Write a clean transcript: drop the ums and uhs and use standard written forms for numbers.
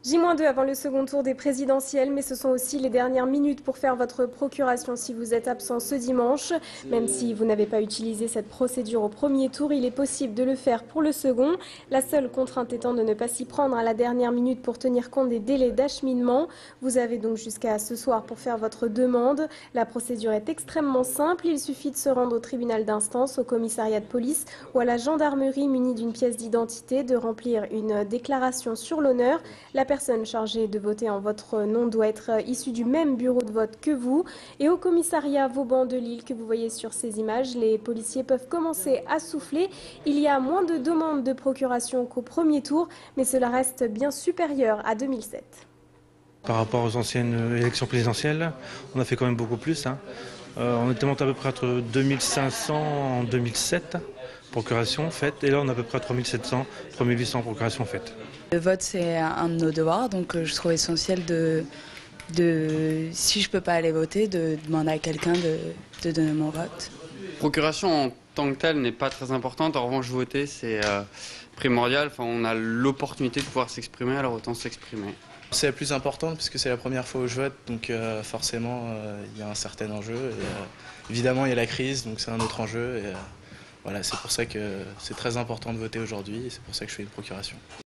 J-2 avant le second tour des présidentielles, mais ce sont aussi les dernières minutes pour faire votre procuration si vous êtes absent ce dimanche. Même si vous n'avez pas utilisé cette procédure au premier tour, il est possible de le faire pour le second. La seule contrainte étant de ne pas s'y prendre à la dernière minute pour tenir compte des délais d'acheminement. Vous avez donc jusqu'à ce soir pour faire votre demande. La procédure est extrêmement simple. Il suffit de se rendre au tribunal d'instance, au commissariat de police ou à la gendarmerie munie d'une pièce d'identité, de remplir une déclaration sur l'honneur. La personne chargée de voter en votre nom doit être issue du même bureau de vote que vous. Et au commissariat Vauban de Lille que vous voyez sur ces images, les policiers peuvent commencer à souffler. Il y a moins de demandes de procuration qu'au premier tour, mais cela reste bien supérieur à 2007. Par rapport aux anciennes élections présidentielles, on a fait quand même beaucoup plus. On était monté à peu près à 2500 en 2007 procurations faites, et là on a à peu près à 3700, 3800 procurations faites. Le vote, c'est un de nos devoirs, donc je trouve essentiel si je peux pas aller voter, de demander à quelqu'un de donner mon vote. Procuration en tant que telle n'est pas très importante. En revanche, voter, c'est primordial. Enfin, on a l'opportunité de pouvoir s'exprimer, alors autant s'exprimer. C'est la plus importante puisque c'est la première fois où je vote, donc forcément il y a un certain enjeu. Et, évidemment, il y a la crise, donc c'est un autre enjeu. Et, voilà, c'est pour ça que c'est très important de voter aujourd'hui et c'est pour ça que je fais une procuration.